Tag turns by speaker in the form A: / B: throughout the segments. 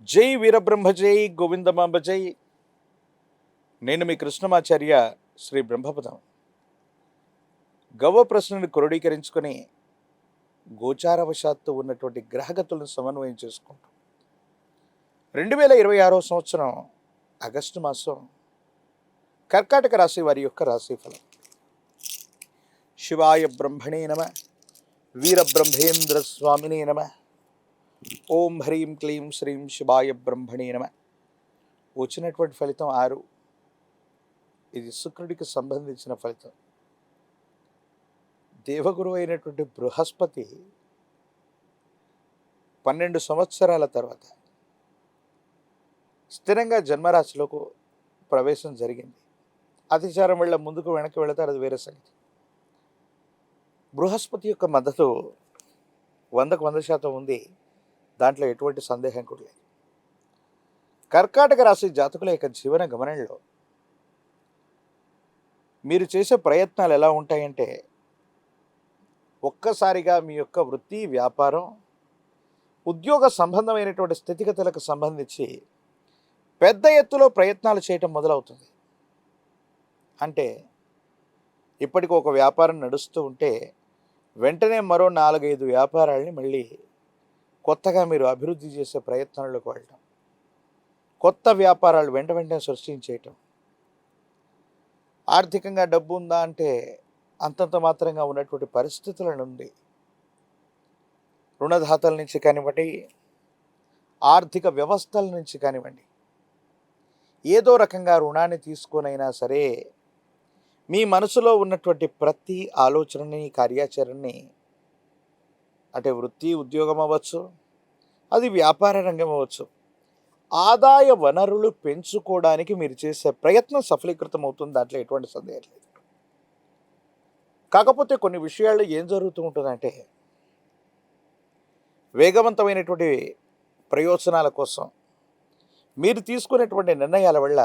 A: జై వీరబ్రహ్మ జై గోవిందమాంబ జై. నేను మీ కృష్ణమాచార్య శ్రీ బ్రహ్మపదం. గవ్వ ప్రశ్నను క్రోడీకరించుకొని గోచారవశాత్తు ఉన్నటువంటి గ్రహగతులను సమన్వయం చేసుకుంటూ 2026 సంవత్సరం ఆగస్టు మాసం కర్కాటక రాశి వారి యొక్క రాశిఫలం. శివాయ బ్రహ్మణే నమ, వీరబ్రహ్మేంద్ర స్వామినే నమ, ఓం హ్రీం క్లీం శ్రీం శివాయ బ్రహ్మణే నమ. వచ్చినటువంటి ఫలితం 6. ఇది శుక్రుడికి సంబంధించిన ఫలితం. దేవగురు అయినటువంటి బృహస్పతి 12 సంవత్సరాల తర్వాత స్థిరంగా జన్మరాశిలోకి ప్రవేశం జరిగింది. అతిచారం వల్ల ముందుకు వెనక్కి వెళతారు, అది వేరే సంగతి. బృహస్పతి యొక్క మద్దతు 100కు 100% ఉంది. దాంట్లో ఎటువంటి సందేహం కూడా లేదు. కర్కాటక రాశి జాతకుల యొక్క జీవన గమనంలో మీరు చేసే ప్రయత్నాలు ఎలా ఉంటాయంటే, ఒక్కసారిగా మీ యొక్క వృత్తి, వ్యాపారం, ఉద్యోగ సంబంధమైనటువంటి స్థితిగతులకు సంబంధించి పెద్ద ఎత్తులో ప్రయత్నాలు చేయటం మొదలవుతుంది. అంటే ఇప్పటికి ఒక వ్యాపారం నడుస్తూ ఉంటే వెంటనే మరో 4-5 వ్యాపారాలని మళ్ళీ కొత్తగా మీరు అభివృద్ధి చేసే ప్రయత్నాల్లోకి వెళ్ళటం, కొత్త వ్యాపారాలు వెంటనే సృష్టించేయటం. ఆర్థికంగా డబ్బు ఉందా అంటే అంతంత మాత్రంగా ఉన్నటువంటి పరిస్థితుల నుండి రుణదాతల నుంచి కానివ్వండి, ఆర్థిక వ్యవస్థల నుంచి కానివ్వండి, ఏదో రకంగా రుణాన్ని తీసుకొనైనా సరే మీ మనసులో ఉన్నటువంటి ప్రతి ఆలోచనని, కార్యాచరణని, అంటే వృత్తి, ఉద్యోగం అవ్వచ్చు, అది వ్యాపార రంగం అవ్వచ్చు, ఆదాయ వనరులు పెంచుకోవడానికి మీరు చేసే ప్రయత్నం సఫలీకృతం అవుతుంది. దాంట్లో ఎటువంటి సందేహం లేదు. కాకపోతే కొన్ని విషయాల్లో ఏం జరుగుతూ ఉంటుందంటే, వేగవంతమైనటువంటి ప్రయోజనాల కోసం మీరు తీసుకునేటువంటి నిర్ణయాల వల్ల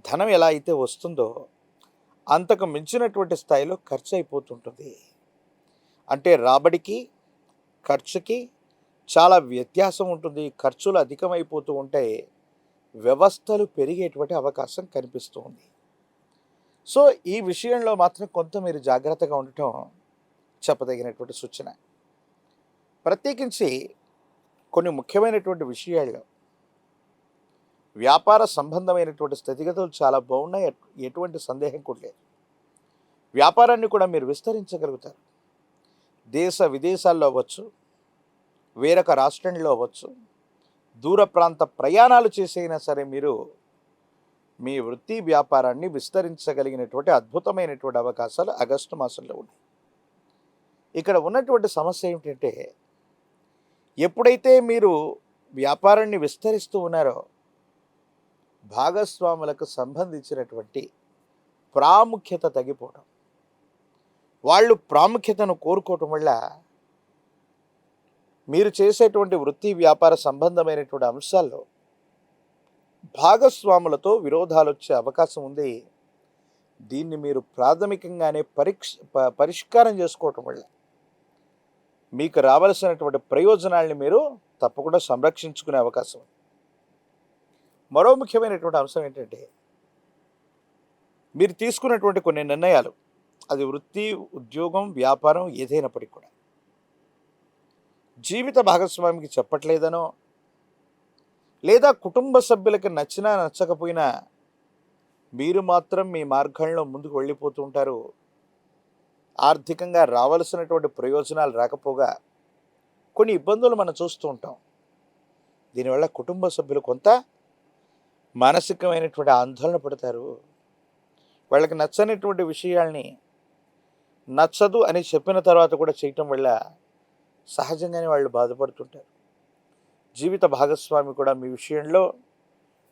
A: ధనం ఎలా అయితే వస్తుందో అంతకు మించినటువంటి స్థాయిలో ఖర్చు అయిపోతుంటుంది. అంటే రాబడికి ఖర్చుకి చాలా వ్యత్యాసం ఉంటుంది. ఖర్చులు అధికమైపోతూ ఉంటే వ్యవస్థలు పెరిగేటువంటి అవకాశం కనిపిస్తూ ఉంది. సో ఈ విషయంలో మాత్రం కొంత మీరు జాగ్రత్తగా ఉండటం చెప్పదగినటువంటి సూచన. ప్రత్యేకించి కొన్ని ముఖ్యమైనటువంటి విషయాల్లో వ్యాపార సంబంధమైనటువంటి స్థితిగతులు చాలా బాగున్నాయి, ఎటువంటి సందేహం కూడా లేదు. వ్యాపారాన్ని కూడా మీరు విస్తరించగలుగుతారు. దేశ విదేశాల్లో అవ్వచ్చు, వేరొక రాష్ట్రంలో అవ్వచ్చు, దూర ప్రాంత ప్రయాణాలు చేసైనా సరే మీరు మీ వృత్తి వ్యాపారాన్ని విస్తరించగలిగినటువంటి అద్భుతమైనటువంటి అవకాశాలు ఆగస్టు మాసంలో ఉన్నాయి. ఇక్కడ ఉన్నటువంటి సమస్య ఏమిటంటే, ఎప్పుడైతే మీరు వ్యాపారాన్ని విస్తరిస్తూ ఉన్నారో భాగస్వాములకు సంబంధించినటువంటి ప్రాముఖ్యత తగ్గిపోవడం, వాళ్ళు ప్రాముఖ్యతను కోరుకోవటం వల్ల మీరు చేసేటువంటి వృత్తి వ్యాపార సంబంధమైనటువంటి అంశాల్లో భాగస్వాములతో విరోధాలు వచ్చే అవకాశం ఉంది. దీన్ని మీరు ప్రాథమికంగానే పరిష్కారం చేసుకోవటం వల్ల మీకు రావాల్సినటువంటి ప్రయోజనాల్ని మీరు తప్పకుండా సంరక్షించుకునే అవకాశం ఉంది. మరో ముఖ్యమైనటువంటి అంశం ఏంటంటే, మీరు తీసుకున్నటువంటి కొన్ని నిర్ణయాలు, అది వృత్తి, ఉద్యోగం, వ్యాపారం ఏదైనప్పటికీ కూడా జీవిత భాగస్వామికి చెప్పట్లేదనో, లేదా కుటుంబ సభ్యులకి నచ్చినా నచ్చకపోయినా మీరు మాత్రం మీ మార్గంలో ముందుకు వెళ్ళిపోతూ ఉంటారు. ఆర్థికంగా రావాల్సినటువంటి ప్రయోజనాలు రాకపోగా కొన్ని ఇబ్బందులు మనం చూస్తూ ఉంటాం. దీనివల్ల కుటుంబ సభ్యులు కొంత మానసికమైనటువంటి ఆందోళన పడతారు. వాళ్ళకి నచ్చనిటువంటి విషయాల్ని నచ్చదు అని చెప్పిన తర్వాత కూడా చేయటం వల్ల సహజంగానే వాళ్ళు బాధపడుతుంటారు. జీవిత భాగస్వామి కూడా మీ విషయంలో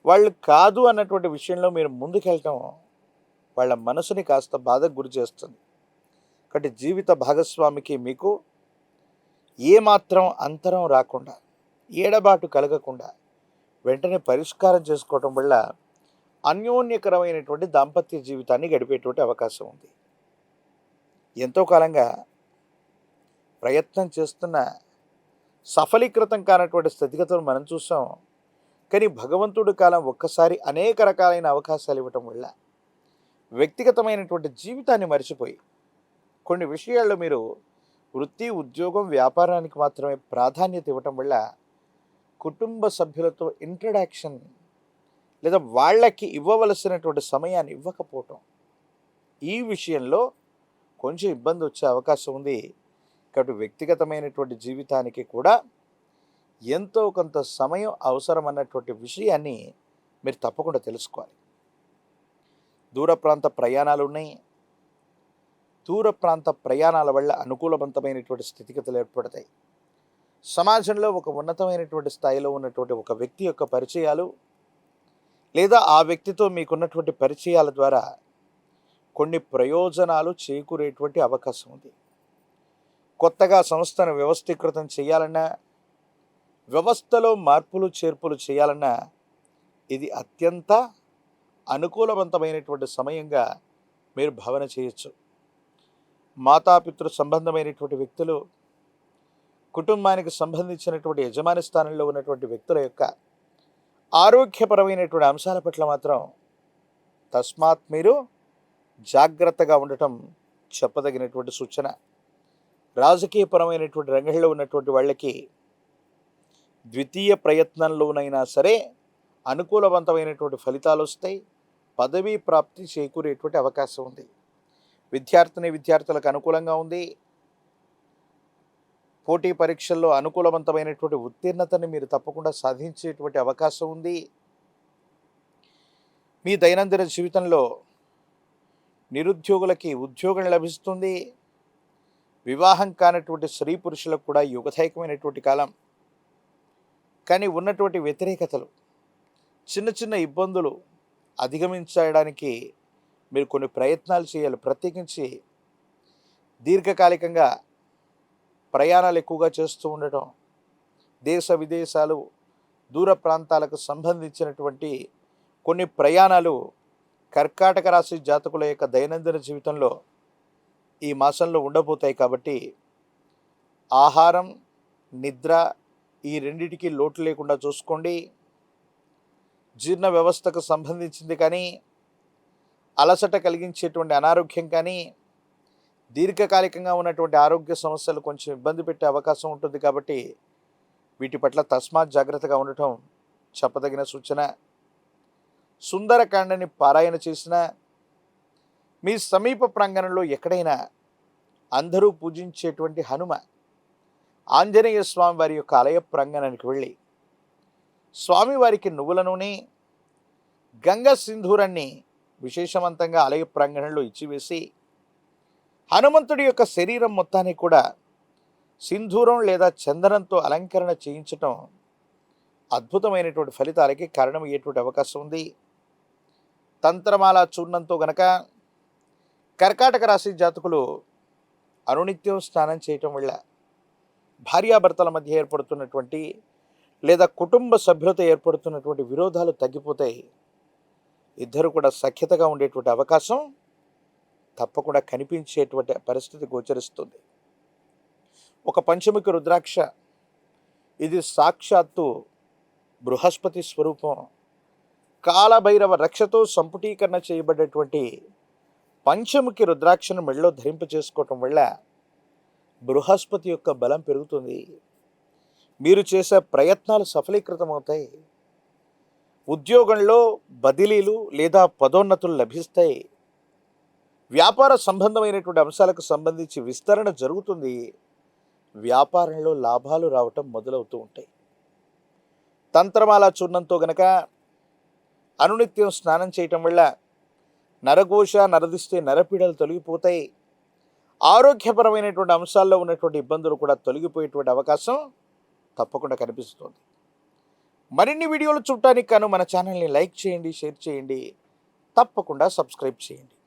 A: వాళ్ళు కాదు అన్నటువంటి విషయంలో మీరు ముందుకెళ్ళటం వాళ్ళ మనసుని కాస్త బాధకు గురి చేస్తుంది. కాబట్టి జీవిత భాగస్వామికి మీకు ఏమాత్రం అంతరం రాకుండా, ఏడబాటు కలగకుండా వెంటనే పరిష్కారం చేసుకోవటం వల్ల అన్యోన్యకరమైనటువంటి దాంపత్య జీవితాన్ని గడిపేటువంటి అవకాశం ఉంది. ఎంతో కాలంగా ప్రయత్నం చేస్తున్న సఫలీకృతం కానటువంటి స్థితిగతులు మనం చూసాం. కానీ భగవంతుడి కాలం ఒక్కసారి అనేక రకాలైన అవకాశాలు ఇవ్వటం వల్ల వ్యక్తిగతమైనటువంటి జీవితాన్ని మర్చిపోయి కొన్ని విషయాల్లో మీరు వృత్తి, ఉద్యోగం, వ్యాపారానికి మాత్రమే ప్రాధాన్యత ఇవ్వటం వల్ల కుటుంబ సభ్యులతో ఇంట్రడక్షన్ లేదా వాళ్ళకి ఇవ్వవలసినటువంటి సమయాన్ని ఇవ్వకపోవటం, ఈ విషయంలో కొంచెం ఇబ్బంది వచ్చే అవకాశం ఉంది. కాబట్టి వ్యక్తిగతమైనటువంటి జీవితానికి కూడా ఎంతో కొంత సమయం అవసరం అన్నటువంటి విషయాన్ని మీరు తప్పకుండా తెలుసుకోవాలి. దూర ప్రాంత ప్రయాణాలు ఉన్నాయి. దూర ప్రాంత ప్రయాణాల వల్ల అనుకూలవంతమైనటువంటి స్థితిగతులు ఏర్పడతాయి. సమాజంలో ఒక ఉన్నతమైనటువంటి స్థాయిలో ఉన్నటువంటి ఒక వ్యక్తి యొక్క పరిచయాలు లేదా ఆ వ్యక్తితో మీకున్నటువంటి పరిచయాల ద్వారా కొన్ని ప్రయోజనాలు చేకూరేటువంటి అవకాశం ఉంది. కొత్తగా సంస్థను వ్యవస్థీకృతం చేయాలన్నా, వ్యవస్థలో మార్పులు చేర్పులు చేయాలన్నా ఇది అత్యంత అనుకూలవంతమైనటువంటి సమయంగా మీరు భావన చేయొచ్చు. మాతాపితృ సంబంధమైనటువంటి వ్యక్తులు, కుటుంబానికి సంబంధించినటువంటి యజమాని స్థానంలో ఉన్నటువంటి వ్యక్తుల యొక్క ఆరోగ్యపరమైనటువంటి అంశాల పట్ల మాత్రం తస్మాత్ మీరు జాగ్రత్తగా ఉండటం చెప్పదగినటువంటి సూచన. రాజకీయపరమైనటువంటి రంగంలో ఉన్నటువంటి వాళ్ళకి ద్వితీయ ప్రయత్నంలోనైనా సరే అనుకూలవంతమైనటువంటి ఫలితాలు వస్తాయి. పదవీ ప్రాప్తి చేకూరేటువంటి అవకాశం ఉంది. విద్యార్థులకు అనుకూలంగా ఉంది. పోటీ పరీక్షల్లో అనుకూలవంతమైనటువంటి ఉత్తీర్ణతని మీరు తప్పకుండా సాధించేటువంటి అవకాశం ఉంది. మీ దైనందిన జీవితంలో నిరుద్యోగులకి ఉద్యోగం లభిస్తుంది. వివాహం కానటువంటి స్త్రీ పురుషులకు కూడా యుగదాయకమైనటువంటి కాలం. కానీ ఉన్నటువంటి వ్యతిరేకతలు, చిన్న చిన్న ఇబ్బందులు అధిగమించడానికి మీరు కొన్ని ప్రయత్నాలు చేయాలి. ప్రత్యేకించి దీర్ఘకాలికంగా ప్రయాణాలు ఎక్కువగా చేస్తూ ఉండటం, దేశ విదేశాలు, దూర ప్రాంతాలకు సంబంధించినటువంటి కొన్ని ప్రయాణాలు కర్కాటక రాశి జాతకుల యొక్క దైనందిన జీవితంలో ఈ మాసంలో ఉండబోతాయి. కాబట్టి ఆహారం, నిద్ర ఈ రెండిటికి లోటు లేకుండా చూసుకోండి. జీర్ణ వ్యవస్థకు సంబంధించింది కానీ, అలసట కలిగించేటువంటి అనారోగ్యం కానీ, దీర్ఘకాలికంగా ఉన్నటువంటి ఆరోగ్య సమస్యలు కొంచెం ఇబ్బంది పెట్టే అవకాశం ఉంటుంది. కాబట్టి వీటి పట్ల తస్మాత్ జాగ్రత్తగా ఉండటం చెప్పదగిన సూచన. సుందరకాండని పారాయణ చేసిన, మీ సమీప ప్రాంగణంలో ఎక్కడైనా అందరూ పూజించేటువంటి హనుమ ఆంజనేయ స్వామి వారి యొక్క ఆలయ ప్రాంగణానికి వెళ్ళి స్వామివారికి నువ్వుల నూనె, గంగ సింధూరాన్ని విశేషవంతంగా ఆలయ ప్రాంగణంలో ఇచ్చివేసి హనుమంతుడి యొక్క శరీరం మొత్తాన్ని కూడా సింధూరం లేదా చందనంతో అలంకరణ చేయించటం అద్భుతమైనటువంటి ఫలితాలకి కారణమయ్యేటువంటి అవకాశం ఉంది. తంత్రమాల చూర్ణంతో గనక కర్కాటక రాశి జాతకులు అనునిత్యం స్నానం చేయటం వల్ల భార్యాభర్తల మధ్య ఏర్పడుతున్నటువంటి లేదా కుటుంబ సభ్యులతో ఏర్పడుతున్నటువంటి విరోధాలు తగ్గిపోతాయి. ఇద్దరు కూడా సఖ్యతగా ఉండేటువంటి అవకాశం తప్పకుండా కనిపించేటువంటి పరిస్థితి గోచరిస్తుంది. ఒక పంచముఖి రుద్రాక్ష, ఇది సాక్షాత్తు బృహస్పతి స్వరూపం. కాలభైరవ రక్షతో సంపుటీకరణ చేయబడేటువంటి పంచముఖి రుద్రాక్షను మెడలో ధరింప చేసుకోవటం వల్ల బృహస్పతి యొక్క బలం పెరుగుతుంది. మీరు చేసే ప్రయత్నాలు సఫలీకృతమవుతాయి. ఉద్యోగంలో బదిలీలు లేదా పదోన్నతులు లభిస్తాయి. వ్యాపార సంబంధమైనటువంటి అంశాలకు సంబంధించి విస్తరణ జరుగుతుంది. వ్యాపారంలో లాభాలు రావటం మొదలవుతూ ఉంటాయి. తంత్రమాల చూర్ణంతో గనక అనునిత్యం స్నానం చేయటం వల్ల నరఘోష, నరదిష్టి, నరపీడలు తొలగిపోతాయి. ఆరోగ్యపరమైనటువంటి అంశాల్లో ఉన్నటువంటి ఇబ్బందులు కూడా తొలగిపోయేటువంటి అవకాశం తప్పకుండా కనిపిస్తుంది. మరిన్ని వీడియోలు చూడటానికి గాను మన ఛానల్ని లైక్ చేయండి, షేర్ చేయండి, తప్పకుండా సబ్స్క్రైబ్ చేయండి.